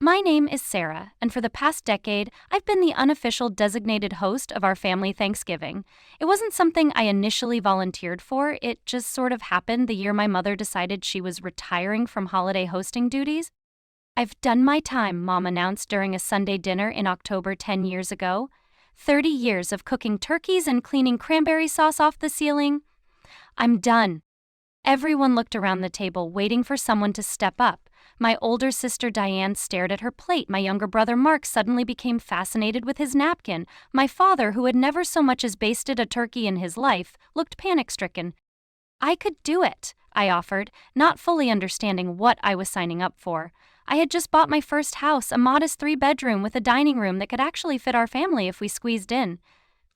My name is Sarah, and for the past decade, I've been the unofficial designated host of our family Thanksgiving. It wasn't something I initially volunteered for, it just sort of happened the year my mother decided she was retiring from holiday hosting duties. I've done my time, Mom announced during a Sunday dinner in October 10 years ago. 30 years of cooking turkeys and cleaning cranberry sauce off the ceiling. I'm done. Everyone looked around the table, waiting for someone to step up. My older sister Diane stared at her plate. My younger brother Mark suddenly became fascinated with his napkin. My father, who had never so much as basted a turkey in his life, looked panic-stricken. I could do it, I offered, not fully understanding what I was signing up for. I had just bought my first house, a modest 3-bedroom with a dining room that could actually fit our family if we squeezed in.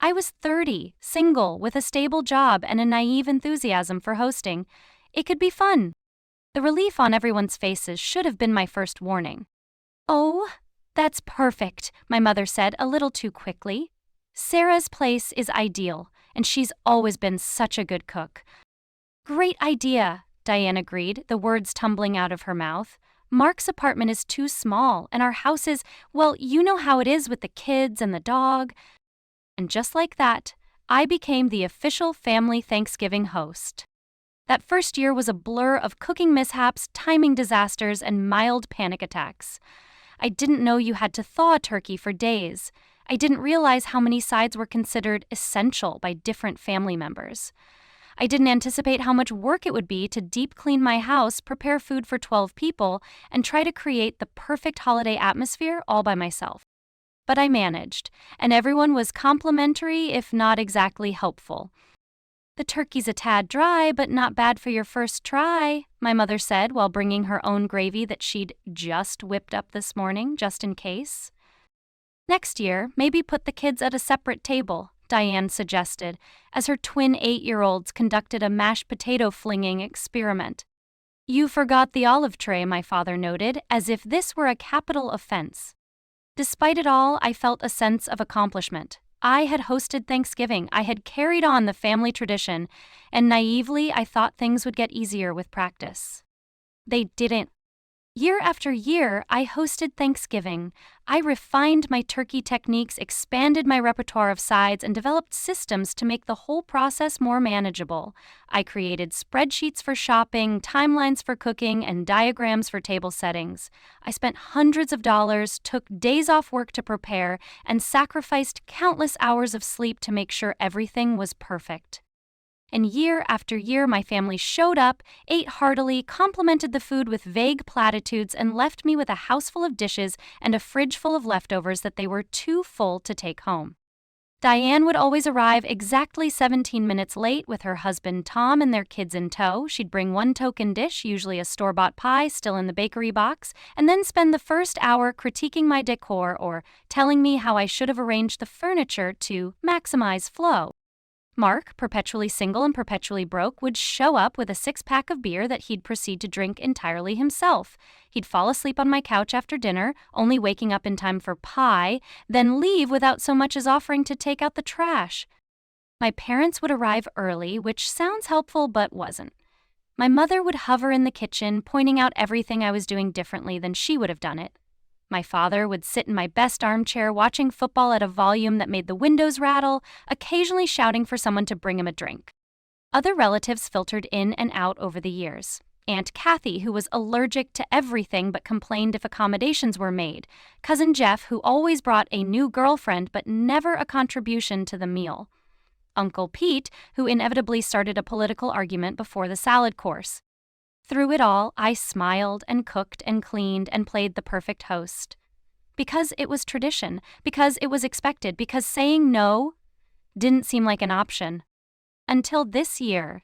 I was 30, single, with a stable job and a naive enthusiasm for hosting. It could be fun. The relief on everyone's faces should have been my first warning. "Oh, that's perfect," my mother said a little too quickly. "Sarah's place is ideal, and she's always been such a good cook." "Great idea," Diane agreed, the words tumbling out of her mouth. "Mark's apartment is too small, and our house is, well, you know how it is with the kids and the dog." And just like that, I became the official family Thanksgiving host. That first year was a blur of cooking mishaps, timing disasters, and mild panic attacks. I didn't know you had to thaw a turkey for days. I didn't realize how many sides were considered essential by different family members. I didn't anticipate how much work it would be to deep clean my house, prepare food for 12 people, and try to create the perfect holiday atmosphere all by myself. But I managed, and everyone was complimentary, if not exactly helpful. "The turkey's a tad dry, but not bad for your first try," my mother said while bringing her own gravy that she'd just whipped up this morning, just in case. "Next year, maybe put the kids at a separate table," Diane suggested, as her twin 8-year-olds conducted a mashed potato flinging experiment. "You forgot the olive tray," my father noted, as if this were a capital offense. Despite it all, I felt a sense of accomplishment. I had hosted Thanksgiving, I had carried on the family tradition, and naively I thought things would get easier with practice. They didn't. Year after year, I hosted Thanksgiving. I refined my turkey techniques, expanded my repertoire of sides, and developed systems to make the whole process more manageable. I created spreadsheets for shopping, timelines for cooking, and diagrams for table settings. I spent hundreds of dollars, took days off work to prepare, and sacrificed countless hours of sleep to make sure everything was perfect. And year after year, my family showed up, ate heartily, complimented the food with vague platitudes, and left me with a house full of dishes and a fridge full of leftovers that they were too full to take home. Diane would always arrive exactly 17 minutes late with her husband Tom and their kids in tow. She'd bring one token dish, usually a store-bought pie still in the bakery box, and then spend the first hour critiquing my decor or telling me how I should have arranged the furniture to maximize flow. Mark, perpetually single and perpetually broke, would show up with a 6-pack of beer that he'd proceed to drink entirely himself. He'd fall asleep on my couch after dinner, only waking up in time for pie, then leave without so much as offering to take out the trash. My parents would arrive early, which sounds helpful but wasn't. My mother would hover in the kitchen, pointing out everything I was doing differently than she would have done it. My father would sit in my best armchair watching football at a volume that made the windows rattle, occasionally shouting for someone to bring him a drink. Other relatives filtered in and out over the years. Aunt Kathy, who was allergic to everything but complained if accommodations were made. Cousin Jeff, who always brought a new girlfriend but never a contribution to the meal. Uncle Pete, who inevitably started a political argument before the salad course. Through it all, I smiled and cooked and cleaned and played the perfect host. Because it was tradition, because it was expected, because saying no didn't seem like an option. Until this year.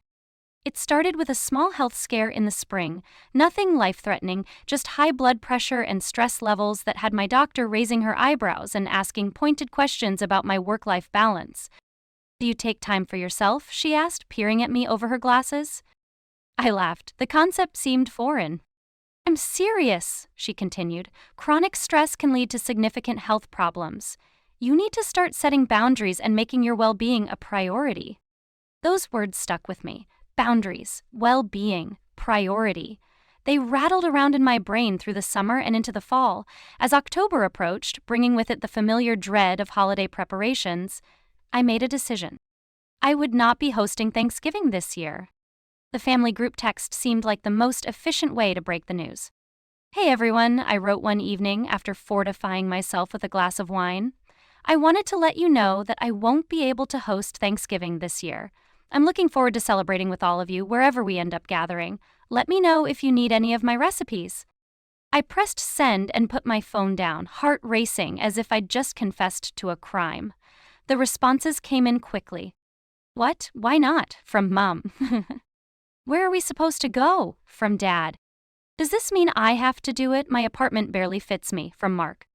It started with a small health scare in the spring, nothing life-threatening, just high blood pressure and stress levels that had my doctor raising her eyebrows and asking pointed questions about my work-life balance. "Do you take time for yourself?" she asked, peering at me over her glasses. I laughed. The concept seemed foreign. "I'm serious," she continued. "Chronic stress can lead to significant health problems. You need to start setting boundaries and making your well-being a priority." Those words stuck with me. Boundaries, well-being, priority. They rattled around in my brain through the summer and into the fall. As October approached, bringing with it the familiar dread of holiday preparations, I made a decision. I would not be hosting Thanksgiving this year. The family group text seemed like the most efficient way to break the news. "Hey everyone," I wrote one evening after fortifying myself with a glass of wine. "I wanted to let you know that I won't be able to host Thanksgiving this year. I'm looking forward to celebrating with all of you wherever we end up gathering. Let me know if you need any of my recipes." I pressed send and put my phone down, heart racing as if I'd just confessed to a crime. The responses came in quickly. "What? Why not?" from Mom. "Where are we supposed to go?" from Dad. "Does this mean I have to do it? My apartment barely fits me," from Mark.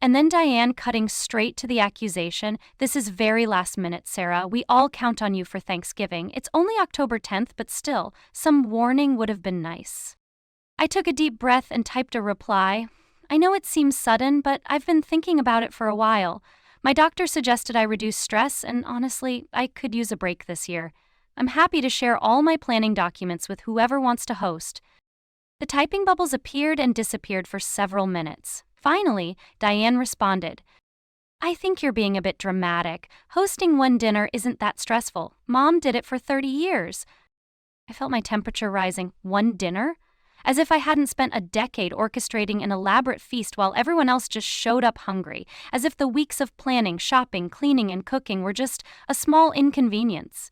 And then Diane cutting straight to the accusation, "This is very last minute, Sarah. We all count on you for Thanksgiving. It's only October 10th, but still, some warning would have been nice." I took a deep breath and typed a reply. "I know it seems sudden, but I've been thinking about it for a while. My doctor suggested I reduce stress, and honestly, I could use a break this year. I'm happy to share all my planning documents with whoever wants to host." The typing bubbles appeared and disappeared for several minutes. Finally, Diane responded, "I think you're being a bit dramatic. Hosting one dinner isn't that stressful. Mom did it for 30 years. I felt my temperature rising. One dinner? As if I hadn't spent a decade orchestrating an elaborate feast while everyone else just showed up hungry. As if the weeks of planning, shopping, cleaning, and cooking were just a small inconvenience.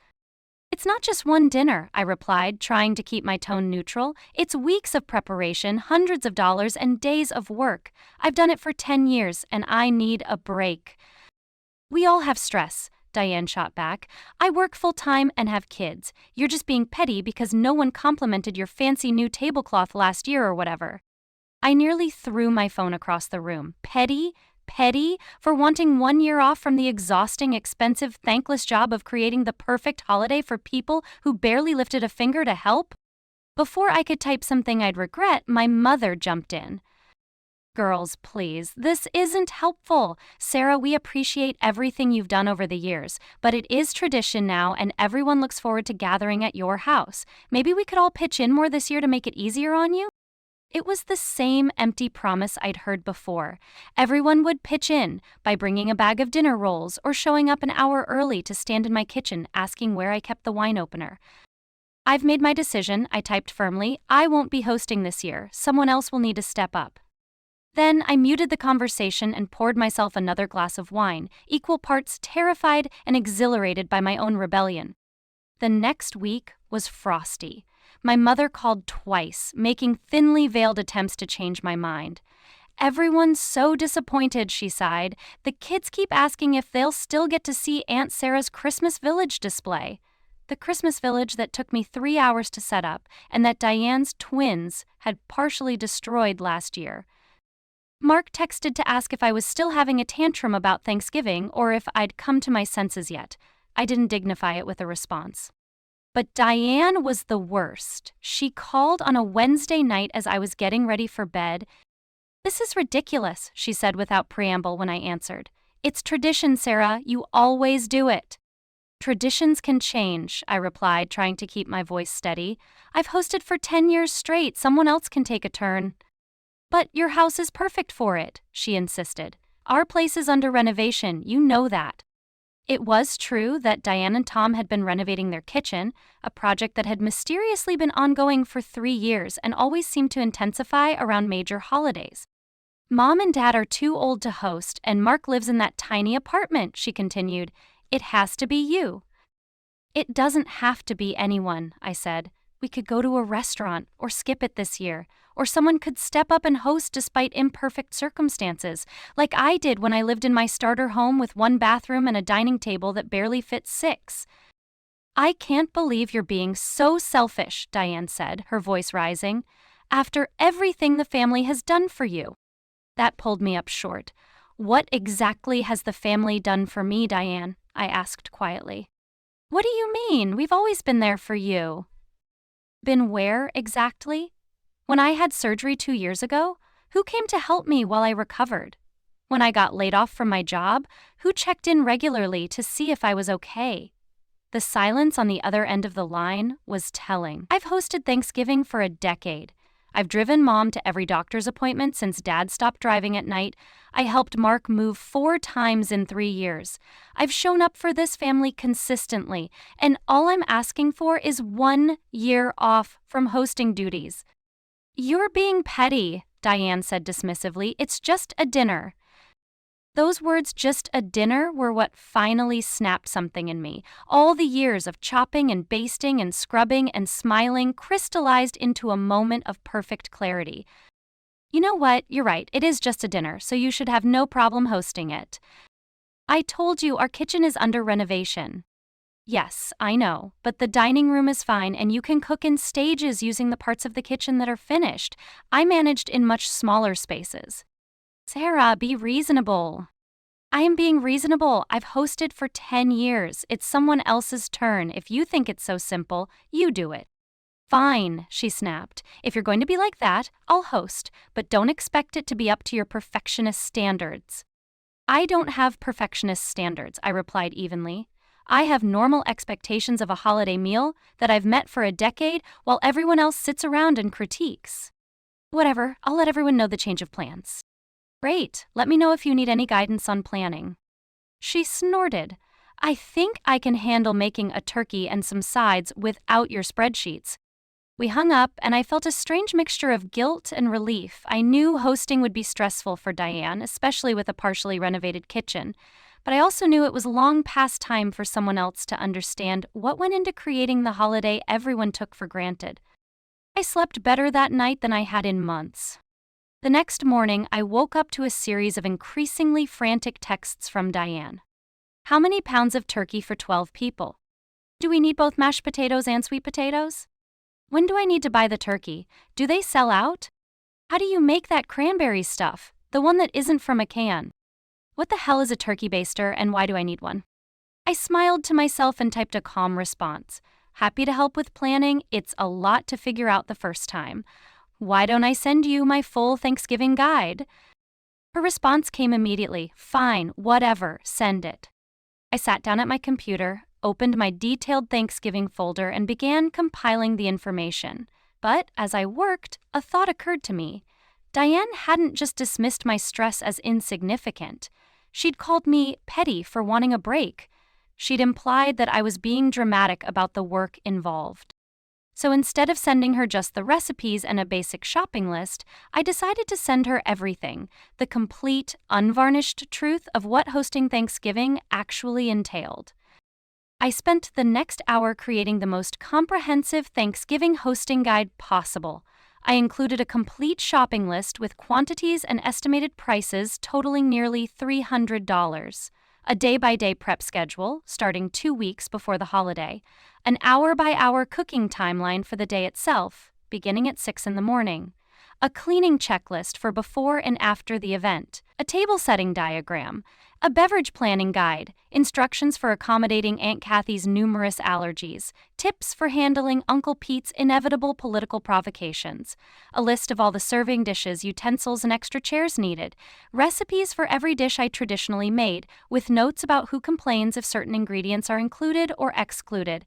"It's not just one dinner," I replied, trying to keep my tone neutral. "It's weeks of preparation, hundreds of dollars, and days of work. I've done it for 10 years, and I need a break." "We all have stress," Diane shot back. "I work full-time and have kids. You're just being petty because no one complimented your fancy new tablecloth last year or whatever." I nearly threw my phone across the room. Petty? Petty for wanting 1 year off from the exhausting, expensive, thankless job of creating the perfect holiday for people who barely lifted a finger to help? Before I could type something I'd regret, my mother jumped in. "Girls, please, this isn't helpful. Sarah, we appreciate everything you've done over the years, but it is tradition now and everyone looks forward to gathering at your house. Maybe we could all pitch in more this year to make it easier on you?" It was the same empty promise I'd heard before. Everyone would pitch in by bringing a bag of dinner rolls or showing up an hour early to stand in my kitchen asking where I kept the wine opener. "I've made my decision," I typed firmly. "I won't be hosting this year. Someone else will need to step up." Then I muted the conversation and poured myself another glass of wine, equal parts terrified and exhilarated by my own rebellion. The next week was frosty. My mother called twice, making thinly veiled attempts to change my mind. "Everyone's so disappointed," she sighed. "The kids keep asking if they'll still get to see Aunt Sarah's Christmas Village display." The Christmas Village that took me 3 hours to set up and that Diane's twins had partially destroyed last year. Mark texted to ask if I was still having a tantrum about Thanksgiving or if I'd come to my senses yet. I didn't dignify it with a response. But Diane was the worst. She called on a Wednesday night as I was getting ready for bed. "This is ridiculous," she said without preamble when I answered. "It's tradition, Sarah. You always do it." "Traditions can change," I replied, trying to keep my voice steady. "I've hosted for 10 years straight. Someone else can take a turn." "But your house is perfect for it," she insisted. "Our place is under renovation. You know that." It was true that Diane and Tom had been renovating their kitchen, a project that had mysteriously been ongoing for 3 years and always seemed to intensify around major holidays. "Mom and Dad are too old to host, and Mark lives in that tiny apartment," she continued. "It has to be you." "It doesn't have to be anyone," I said. "We could go to a restaurant or skip it this year, or someone could step up and host despite imperfect circumstances, like I did when I lived in my starter home with 1 bathroom and a dining table that barely fit 6. "I can't believe you're being so selfish," Diane said, her voice rising, "after everything the family has done for you." That pulled me up short. "What exactly has the family done for me, Diane?" I asked quietly. "What do you mean? We've always been there for you." "Been where exactly? When I had surgery 2 years ago, who came to help me while I recovered? When I got laid off from my job, who checked in regularly to see if I was okay?" The silence on the other end of the line was telling. "I've hosted Thanksgiving for a decade. I've driven Mom to every doctor's appointment since Dad stopped driving at night. I helped Mark move 4 times in 3 years. I've shown up for this family consistently, and all I'm asking for is 1 year off from hosting duties. You're being petty, Diane said dismissively. It's just a dinner. Those words, just a dinner, were what finally snapped something in me. All the years of chopping and basting and scrubbing and smiling crystallized into a moment of perfect clarity. You know what? You're right. It is just a dinner, so you should have no problem hosting it. I told you our kitchen is under renovation. Yes, I know, but the dining room is fine and you can cook in stages using the parts of the kitchen that are finished. I managed in much smaller spaces. Sarah, be reasonable. I am being reasonable. I've hosted for 10 years. It's someone else's turn. If you think it's so simple, you do it. Fine, she snapped. If you're going to be like that, I'll host, but don't expect it to be up to your perfectionist standards. I don't have perfectionist standards, I replied evenly. I have normal expectations of a holiday meal that I've met for a decade while everyone else sits around and critiques. Whatever, I'll let everyone know the change of plans. Great, let me know if you need any guidance on planning. She snorted. I think I can handle making a turkey and some sides without your spreadsheets. We hung up, and I felt a strange mixture of guilt and relief. I knew hosting would be stressful for Diane, especially with a partially renovated kitchen, but I also knew it was long past time for someone else to understand what went into creating the holiday everyone took for granted. I slept better that night than I had in months. The next morning, I woke up to a series of increasingly frantic texts from Diane. How many pounds of turkey for 12 people? Do we need both mashed potatoes and sweet potatoes? When do I need to buy the turkey? Do they sell out? How do you make that cranberry stuff, the one that isn't from a can? What the hell is a turkey baster and why do I need one? I smiled to myself and typed a calm response. Happy to help with planning. It's a lot to figure out the first time. Why don't I send you my full Thanksgiving guide? Her response came immediately. Fine, whatever, send it. I sat down at my computer, opened my detailed Thanksgiving folder, and began compiling the information. But as I worked, a thought occurred to me. Diane hadn't just dismissed my stress as insignificant. She'd called me petty for wanting a break. She'd implied that I was being dramatic about the work involved. So instead of sending her just the recipes and a basic shopping list, I decided to send her everything, the complete, unvarnished truth of what hosting Thanksgiving actually entailed. I spent the next hour creating the most comprehensive Thanksgiving hosting guide possible. I included a complete shopping list with quantities and estimated prices totaling nearly $300. A day-by-day prep schedule, starting 2 weeks before the holiday, an hour-by-hour cooking timeline for the day itself, beginning at 6 in the morning, a cleaning checklist for before and after the event, a table setting diagram, a beverage planning guide, instructions for accommodating Aunt Kathy's numerous allergies, tips for handling Uncle Pete's inevitable political provocations, a list of all the serving dishes, utensils, and extra chairs needed, recipes for every dish I traditionally made, with notes about who complains if certain ingredients are included or excluded.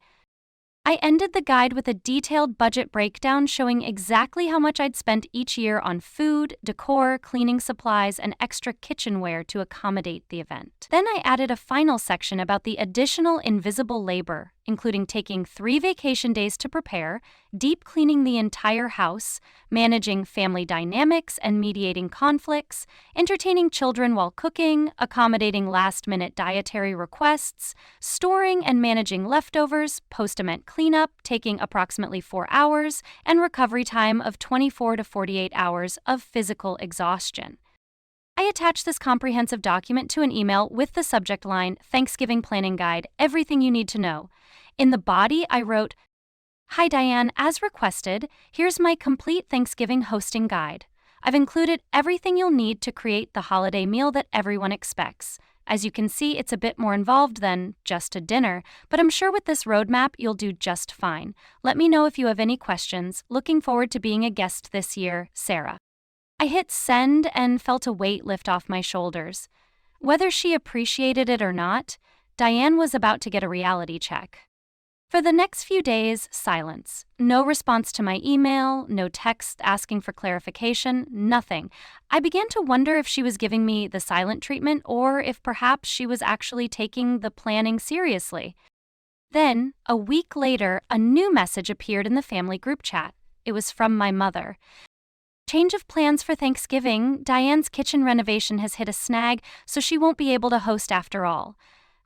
I ended the guide with a detailed budget breakdown showing exactly how much I'd spent each year on food, decor, cleaning supplies, and extra kitchenware to accommodate the event. Then I added a final section about the additional invisible labor, including taking 3 vacation days to prepare, deep cleaning the entire house, managing family dynamics and mediating conflicts, entertaining children while cooking, accommodating last-minute dietary requests, storing and managing leftovers, post-event cleanup taking approximately 4 hours, and recovery time of 24 to 48 hours of physical exhaustion. I attached this comprehensive document to an email with the subject line, Thanksgiving Planning Guide, everything you need to know. In the body, I wrote, Hi Diane, as requested, here's my complete Thanksgiving hosting guide. I've included everything you'll need to create the holiday meal that everyone expects. As you can see, it's a bit more involved than just a dinner, but I'm sure with this roadmap you'll do just fine. Let me know if you have any questions. Looking forward to being a guest this year, Sarah. I hit send and felt a weight lift off my shoulders. Whether she appreciated it or not, Diane was about to get a reality check. For the next few days, silence. No response to my email, no text asking for clarification, nothing. I began to wonder if she was giving me the silent treatment or if perhaps she was actually taking the planning seriously. Then, a week later, a new message appeared in the family group chat. It was from my mother. Change of plans for Thanksgiving. Diane's kitchen renovation has hit a snag, so she won't be able to host after all.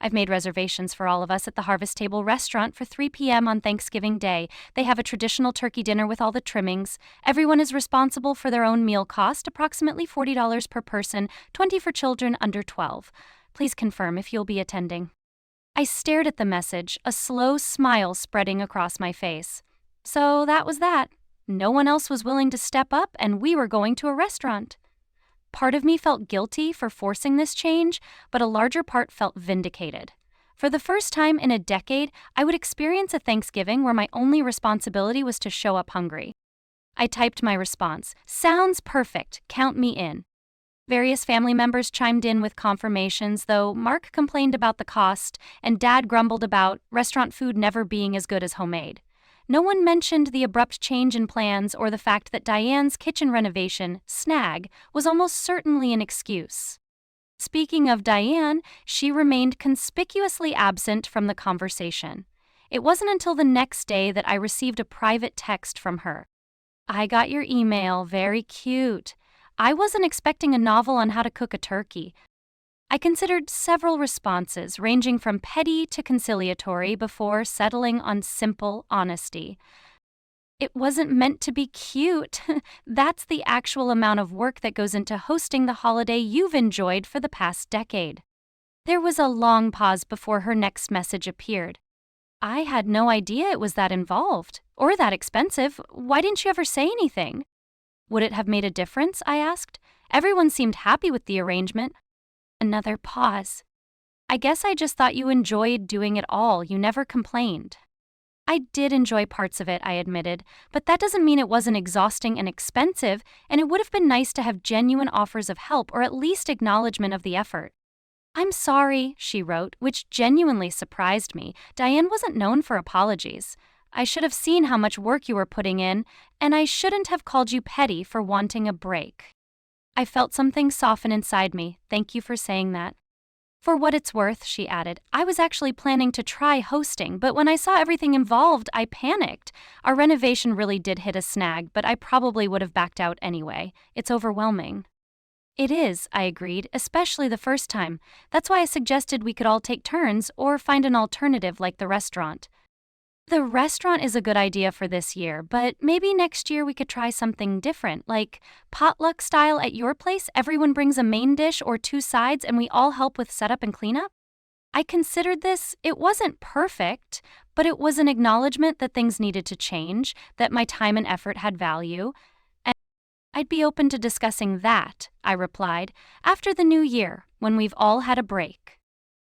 I've made reservations for all of us at the Harvest Table restaurant for 3 p.m. on Thanksgiving Day. They have a traditional turkey dinner with all the trimmings. Everyone is responsible for their own meal cost, approximately $40 per person, $20 for children under 12. Please confirm if you'll be attending. I stared at the message, a slow smile spreading across my face. So that was that. No one else was willing to step up, and we were going to a restaurant. Part of me felt guilty for forcing this change, but a larger part felt vindicated. For the first time in a decade, I would experience a Thanksgiving where my only responsibility was to show up hungry. I typed my response, "Sounds perfect, count me in." Various family members chimed in with confirmations, though Mark complained about the cost and Dad grumbled about restaurant food never being as good as homemade. No one mentioned the abrupt change in plans or the fact that Diane's kitchen renovation, snag, was almost certainly an excuse. Speaking of Diane, she remained conspicuously absent from the conversation. It wasn't until the next day that I received a private text from her. "I got your email, very cute. I wasn't expecting a novel on how to cook a turkey." I considered several responses, ranging from petty to conciliatory, before settling on simple honesty. "It wasn't meant to be cute. That's the actual amount of work that goes into hosting the holiday you've enjoyed for the past decade." There was a long pause before her next message appeared. "I had no idea it was that involved, or that expensive. Why didn't you ever say anything?" "Would it have made a difference?" I asked. Everyone seemed happy with the arrangement. Another pause. "I guess I just thought you enjoyed doing it all. You never complained." I did enjoy parts of it, I admitted, but that doesn't mean it wasn't exhausting and expensive, and it would have been nice to have genuine offers of help or at least acknowledgement of the effort. "I'm sorry," she wrote, which genuinely surprised me. Diane wasn't known for apologies. "I should have seen how much work you were putting in, and I shouldn't have called you petty for wanting a break." I felt something soften inside me. "Thank you for saying that." "For what it's worth," she added, "I was actually planning to try hosting, but when I saw everything involved, I panicked. Our renovation really did hit a snag, but I probably would have backed out anyway. It's overwhelming." "It is," I agreed, "especially the first time. That's why I suggested we could all take turns or find an alternative like the restaurant." "The restaurant is a good idea for this year, but maybe next year we could try something different, like potluck style at your place. Everyone brings a main dish or 2 sides and we all help with setup and cleanup." I considered this. It wasn't perfect, but it was an acknowledgement that things needed to change, that my time and effort had value, and "I'd be open to discussing that," I replied, "after the new year, when we've all had a break."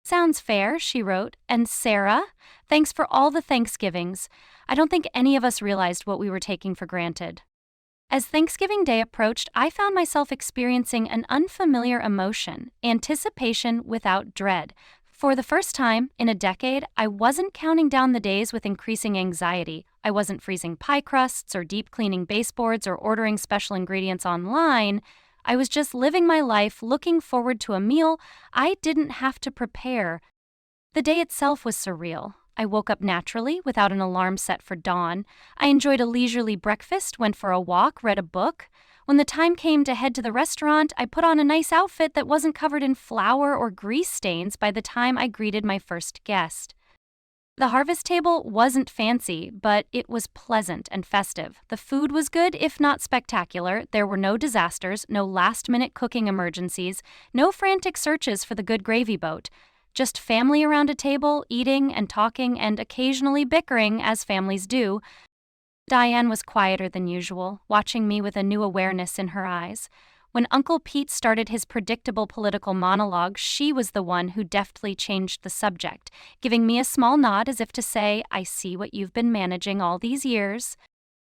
"Sounds fair," she wrote. "And Sarah, thanks for all the Thanksgivings. I don't think any of us realized what we were taking for granted." As Thanksgiving Day approached, I found myself experiencing an unfamiliar emotion, anticipation without dread. For the first time in a decade, I wasn't counting down the days with increasing anxiety. I wasn't freezing pie crusts or deep cleaning baseboards or ordering special ingredients online. I was just living my life, looking forward to a meal I didn't have to prepare. The day itself was surreal. I woke up naturally, without an alarm set for dawn. I enjoyed a leisurely breakfast, went for a walk, read a book. When the time came to head to the restaurant, I put on a nice outfit that wasn't covered in flour or grease stains by the time I greeted my first guest. The Harvest Table wasn't fancy, but it was pleasant and festive. The food was good, if not spectacular. There were no disasters, no last-minute cooking emergencies, no frantic searches for the good gravy boat. Just family around a table, eating and talking and occasionally bickering, as families do. Diane was quieter than usual, watching me with a new awareness in her eyes. When Uncle Pete started his predictable political monologue, she was the one who deftly changed the subject, giving me a small nod as if to say, "I see what you've been managing all these years."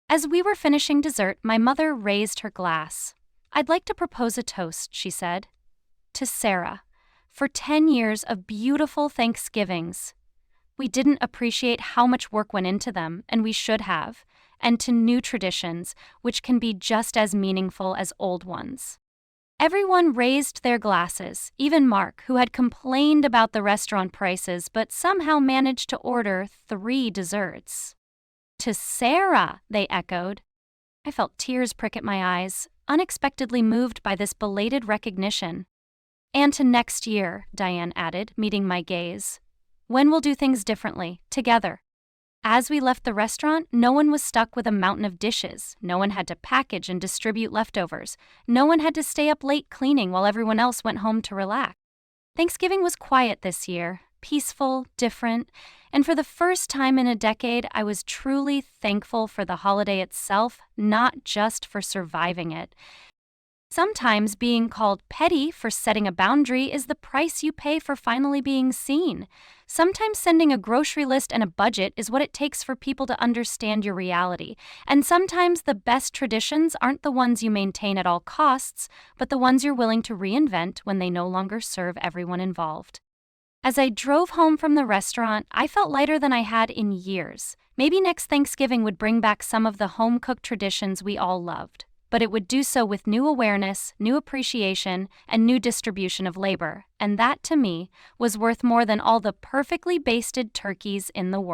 As we were finishing dessert, my mother raised her glass. "I'd like to propose a toast," she said. "To Sarah, for 10 years of beautiful Thanksgivings." We didn't appreciate how much work went into them, and we should have, and to new traditions, which can be just as meaningful as old ones. Everyone raised their glasses, even Mark, who had complained about the restaurant prices but somehow managed to order 3 desserts. To Sarah, they echoed. I felt tears prick at my eyes, unexpectedly moved by this belated recognition. And to next year, Diane added, meeting my gaze. When we'll do things differently, together. As we left the restaurant, no one was stuck with a mountain of dishes. No one had to package and distribute leftovers. No one had to stay up late cleaning while everyone else went home to relax. Thanksgiving was quiet this year, peaceful, different, and for the first time in a decade, I was truly thankful for the holiday itself, not just for surviving it. Sometimes being called petty for setting a boundary is the price you pay for finally being seen. Sometimes sending a grocery list and a budget is what it takes for people to understand your reality. And sometimes the best traditions aren't the ones you maintain at all costs, but the ones you're willing to reinvent when they no longer serve everyone involved. As I drove home from the restaurant, I felt lighter than I had in years. Maybe next Thanksgiving would bring back some of the home-cooked traditions we all loved. But it would do so with new awareness, new appreciation, and new distribution of labor, and that, to me, was worth more than all the perfectly basted turkeys in the world.